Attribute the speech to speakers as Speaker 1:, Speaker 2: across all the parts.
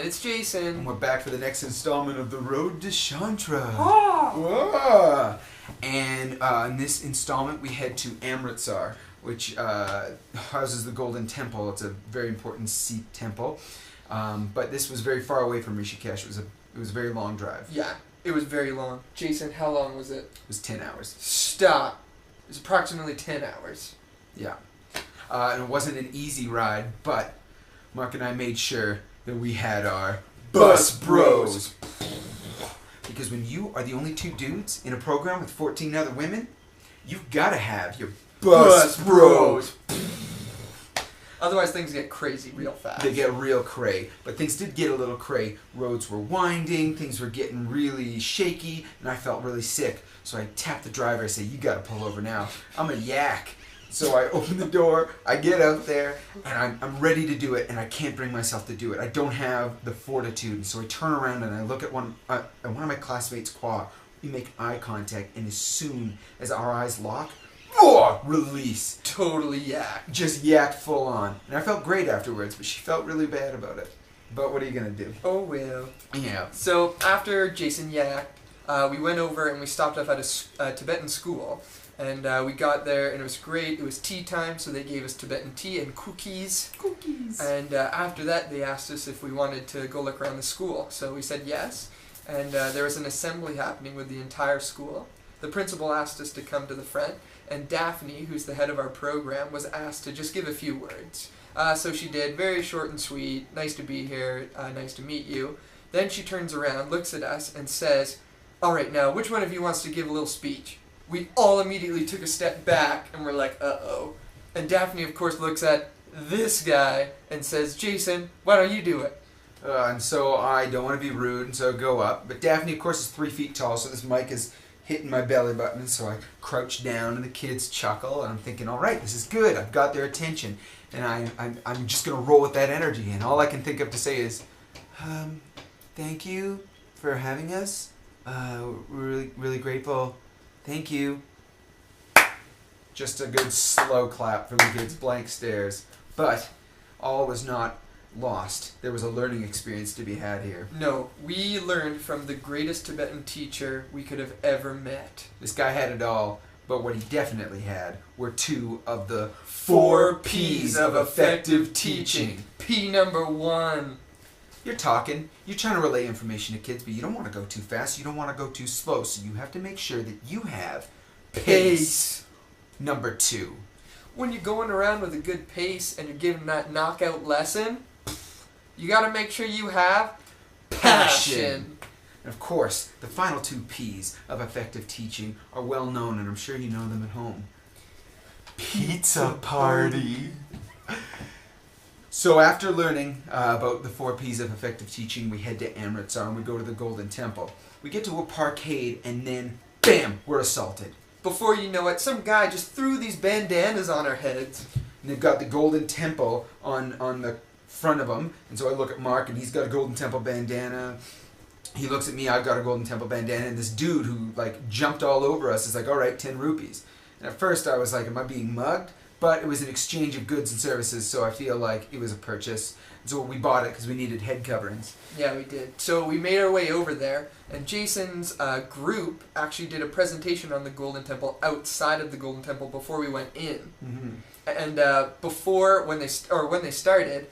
Speaker 1: And it's Jason.
Speaker 2: And we're back for the next installment of The Road to Chantra.
Speaker 1: Oh.
Speaker 2: And in this installment, we head to Amritsar, which houses the Golden Temple. It's a very important Sikh temple. But this was very far away from Rishikesh. It was a very long drive.
Speaker 1: Yeah, it was very long. Jason, how long was it?
Speaker 2: It was 10 hours.
Speaker 1: Stop. It was approximately 10 hours.
Speaker 2: Yeah. And it wasn't an easy ride, but Mark and I made sure that we had our bus bros. Because when you are the only two dudes in a program with 14 other women, you've got to have your bus bros.
Speaker 1: Otherwise, things get crazy real fast.
Speaker 2: They get real cray. But things did get a little cray. Roads were winding, things were getting really shaky, and I felt really sick. So I tapped the driver, I said, "You got to pull over now. I'm a yak." So I open the door, I get out there, and I'm ready to do it, and I can't bring myself to do it. I don't have the fortitude, and so I turn around and I look at one of my classmates, Qua. We make eye contact, and as soon as our eyes lock, release.
Speaker 1: Totally yak.
Speaker 2: Just yacked full on. And I felt great afterwards, but she felt really bad about it. But what are you going to do?
Speaker 1: Oh, well.
Speaker 2: Yeah.
Speaker 1: So after Jason yacked, we went over and we stopped off at a Tibetan school. And we got there, and it was great. It was tea time, so they gave us Tibetan tea and cookies. And after that, they asked us if we wanted to go look around the school. So we said yes. And there was an assembly happening with the entire school. The principal asked us to come to the front, and Daphne, who's the head of our program, was asked to just give a few words. So she did, very short and sweet. Nice to be here. Nice to meet you. Then she turns around, looks at us, and says, "All right, now, which one of you wants to give a little speech?" We all immediately took a step back, and we're like, uh-oh. And Daphne, of course, looks at this guy and says, "Jason, why don't you do it?"
Speaker 2: And so I don't want to be rude, and so I go up. But Daphne, of course, is 3 feet tall, so this mic is hitting my belly button. So I crouch down, and the kids chuckle, and I'm thinking, all right, this is good. I've got their attention. And I'm just going to roll with that energy. And all I can think of to say is, thank you for having us. We're really, really grateful. Thank you. Just a good slow clap for the kids' blank stares. But all was not lost. There was a learning experience to be had here.
Speaker 1: No, we learned from the greatest Tibetan teacher we could have ever met.
Speaker 2: This guy had it all, but what he definitely had were 2 of the 4 P's of effective teaching.
Speaker 1: P number 1.
Speaker 2: You're talking, you're trying to relay information to kids, but you don't want to go too fast, you don't want to go too slow, so you have to make sure that you have pace. Number 2.
Speaker 1: When you're going around with a good pace and you're giving that knockout lesson, you got to make sure you have passion.
Speaker 2: And of course, the final 2 P's of effective teaching are well known, and I'm sure you know them at home. Pizza party. So after learning about the 4 P's of effective teaching, we head to Amritsar and we go to the Golden Temple. We get to a parkade and then, bam, we're assaulted.
Speaker 1: Before you know it, some guy just threw these bandanas on our heads.
Speaker 2: And they've got the Golden Temple on the front of them. And so I look at Mark and he's got a Golden Temple bandana. He looks at me, I've got a Golden Temple bandana. And this dude who jumped all over us is like, all right, 10 rupees. And at first I was like, am I being mugged? But it was an exchange of goods and services, so I feel like it was a purchase. And so we bought it because we needed head coverings.
Speaker 1: Yeah, we did. So we made our way over there, and Jason's group actually did a presentation on the Golden Temple outside of the Golden Temple before we went in.
Speaker 2: Mm-hmm.
Speaker 1: And when they started,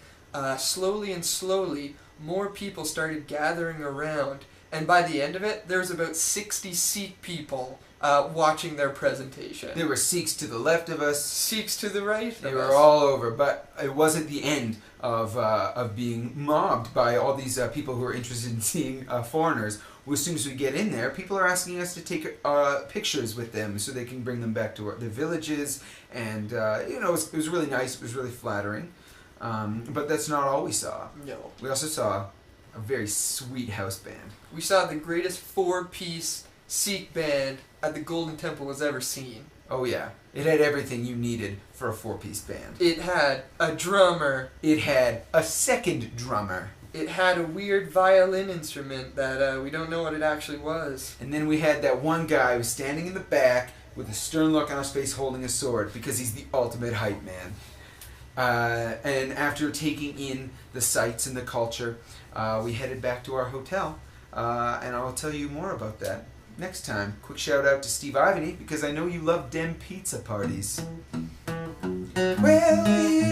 Speaker 1: slowly, more people started gathering around. And by the end of it, there was about 60 Sikh people watching their presentation.
Speaker 2: There were Sikhs to the left of us.
Speaker 1: Sikhs to the right.
Speaker 2: They were all over, but it wasn't the end of being mobbed by all these people who are interested in seeing foreigners. Well, as soon as we get in there, people are asking us to take pictures with them so they can bring them back to their villages, and it was really nice. It was really flattering, but that's not all we saw.
Speaker 1: No.
Speaker 2: We also saw a very sweet house band.
Speaker 1: We saw the greatest 4-piece Sikh band at the Golden Temple was ever seen.
Speaker 2: Oh yeah, it had everything you needed for a 4-piece band.
Speaker 1: It had a drummer.
Speaker 2: It had a second drummer.
Speaker 1: It had a weird violin instrument that we don't know what it actually was.
Speaker 2: And then we had that one guy who was standing in the back with a stern look on his face holding a sword because he's the ultimate hype man. And after taking in the sights and the culture, we headed back to our hotel. And I'll tell you more about that next time. Quick shout out to Steve Ivany, because I know you love dem pizza parties. Well,